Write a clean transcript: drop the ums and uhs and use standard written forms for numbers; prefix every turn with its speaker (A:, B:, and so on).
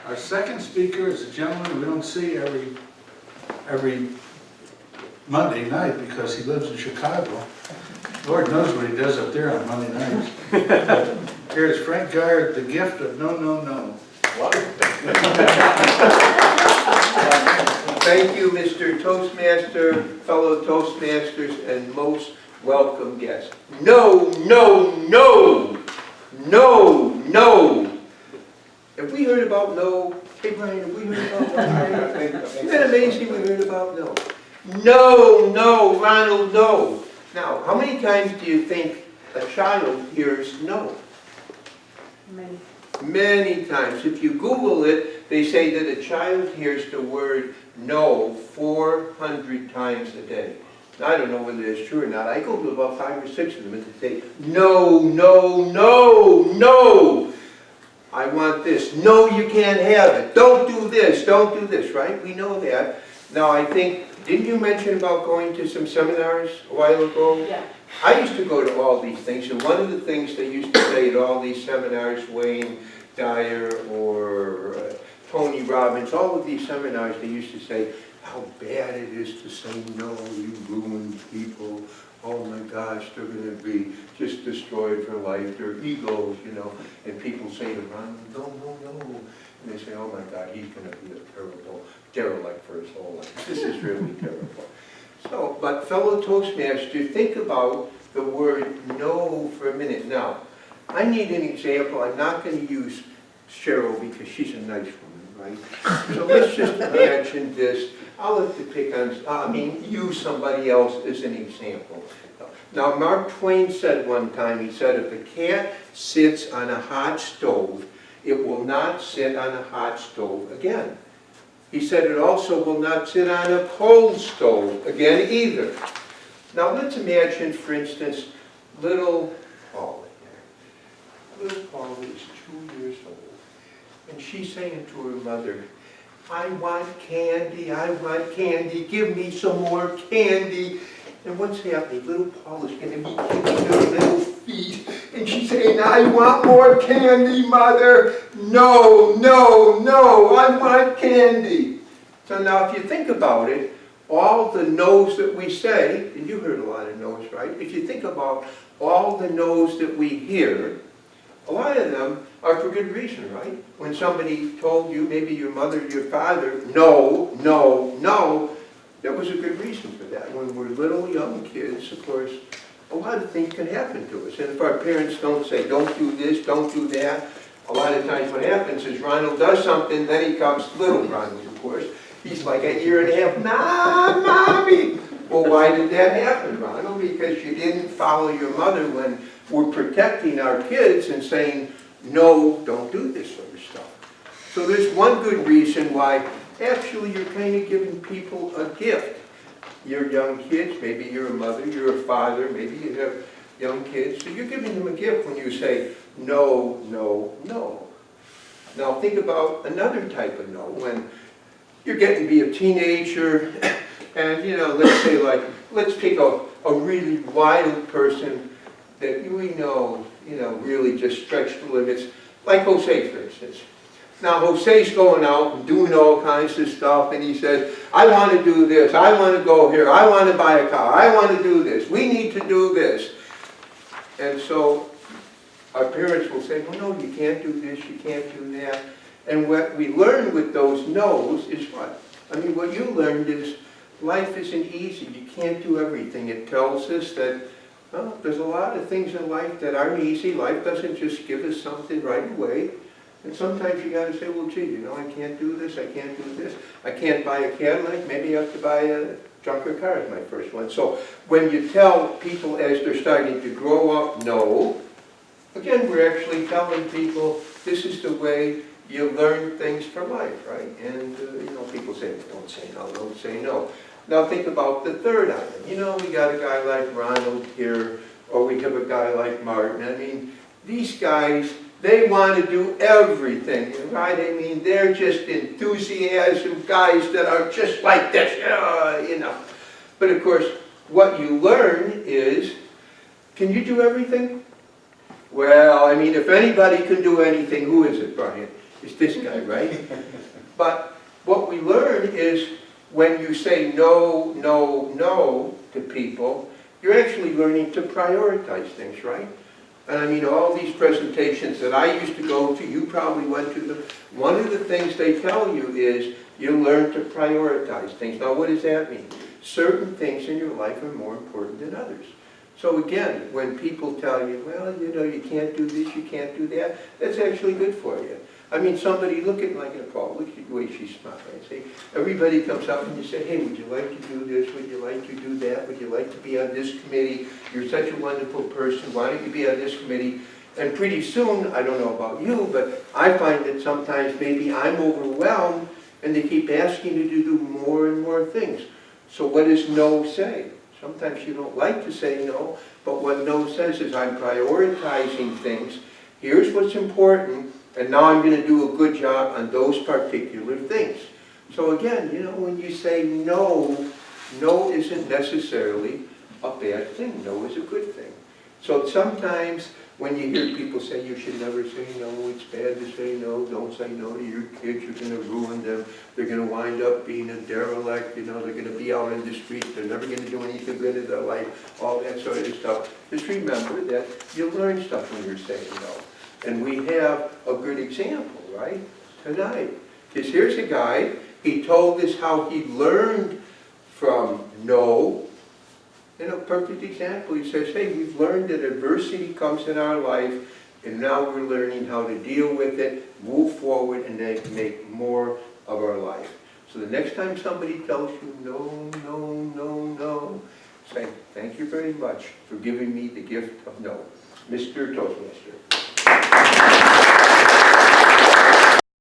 A: Our second speaker is a gentleman we don't see every Monday night because he lives in Chicago. Lord knows what he does up there on Monday nights. Here's Frank Gard, the gift of no, no, no.
B: Thank you, Mr. Toastmaster, fellow Toastmasters, and most welcome guests. No, no, no! No, no! Have we heard about no? Hey, Brian, have we heard about no? Isn't that amazing we heard about no? No, no, Ronald, no. Now, how many times do you think a child hears no?
C: Many.
B: Many times. If you Google it, they say that a child hears the word no 400 times a day. Now, I don't know whether it's true or not. I Googled about 5 or 6 of them and they say, no, no, no, no. I want this. No, you can't have it. Don't do this. Don't do this, right? We know that. Now, I think, didn't you mention about going to some seminars a while ago?
C: Yeah.
B: I used to go to all these things, and one of the things they used to say at all these seminars, Wayne Dyer or Tony Robbins, all of these seminars, they used to say how bad it is to say no, you ruined people. Oh my gosh, they're going to be just destroyed for life. Their egos, you know. And people say to Ron, no, no, no. And they say, oh my God, he's going to be a terrible derelict for his whole life. This is really terrible. So, but fellow Toastmasters, think about the word no for a minute. Now, I need an example. I'm not going to use Cheryl because she's a nice woman, right? So let's just imagine this. I'll have to pick on, use somebody else as an example. Now, Mark Twain said one time, he said, if a cat sits on a hot stove, it will not sit on a hot stove again. He said it also will not sit on a cold stove again either. Now, let's imagine, for instance, little Paula here. Little Paula is 2 years old, and she's saying to her mother, I want candy, give me some more candy. And what's happening? Little Paula's going to be kicking her little feet, and she's saying, I want more candy, Mother. No, no, no, I want candy. So now if you think about it, all the no's that we say, and you heard a lot of no's, right? If you think about all the no's that we hear, a lot of them are for good reason, right? When somebody told you, maybe your mother, your father, no, no, no, there was a good reason for that. When we're little young kids, of course, a lot of things can happen to us. And if our parents don't say, don't do this, don't do that, a lot of times what happens is Ronald does something, then he comes, little Ronald, of course, he's like a year and a half, nah, Mommy. Well, why did that happen, Ronald? Because you didn't follow your mother when we're protecting our kids and saying, no, don't do this sort of stuff. So there's one good reason why actually you're kind of giving people a gift. You're young kids, maybe you're a mother, you're a father, maybe you have young kids, so you're giving them a gift when you say, no, no, no. Now think about another type of no, when you're getting to be a teenager, and let's say let's pick a really wild person that we know, really just stretch the limits, like Jose, for instance. Now, Jose's going out and doing all kinds of stuff, and he says, I want to do this, I want to go here, I want to buy a car, I want to do this, we need to do this. And so our parents will say, well, no, you can't do this, you can't do that. And what we learn with those no's is what? What you learned is life isn't easy. You can't do everything. It tells us that there's a lot of things in life that aren't easy. Life doesn't just give us something right away. And sometimes you got to say, well, gee, I can't do this, I can't do this. I can't buy a Cadillac. Maybe I have to buy a junker car as my first one. So when you tell people as they're starting to grow up, no, again, we're actually telling people this is the way you learn things for life, right? And, people say, don't say no, don't say no. Now think about the third item. We got a guy like Ronald here, or we have a guy like Martin. These guys, they want to do everything, right? They're just enthusiasm guys that are just like this, But of course, what you learn is, can you do everything? Well, if anybody can do anything, who is it, Brian? It's this guy understand, right? But what we learn is when you say no, no, no to people, you're actually learning to prioritize things, right? And I mean, all these presentations that I used to go to, you probably went to them. One of the things they tell you is you learn to prioritize things. Now, what does that mean? Certain things in your life are more important than others. So again, when people tell you, well, you know, you can't do this, you can't do that, that's actually good for you. I mean, somebody, look at like Paul, look at the way she smiles. I say, everybody comes up and you say, hey, would you like to do this? Would you like to do that? Would you like to be on this committee? You're such a wonderful person. Why don't you be on this committee? And pretty soon, I don't know about you, but I find that sometimes maybe I'm overwhelmed and they keep asking you to do more and more things. So what does no say? Sometimes you don't like to say no, but what no says is I'm prioritizing things. Here's what's important, and now I'm going to do a good job on those particular things. So again, you know, when you say no, no isn't necessarily a bad thing. No is a good thing. So sometimes when you hear people say you should never say no, it's bad to say no, don't say no to your kids, you're going to ruin them, they're going to wind up being a derelict, you know, they're going to be out in the street, they're never going to do anything good in their life, all that sort of stuff. Just remember that you learn stuff when you're saying no. And we have a good example, right, tonight. Because here's a guy, he told us how he learned from no. In a perfect example, he says, hey, we've learned that adversity comes in our life, and now we're learning how to deal with it, move forward, and then make more of our life. So the next time somebody tells you no, no, no, no, say, thank you very much for giving me the gift of no. Mr. Toastmaster.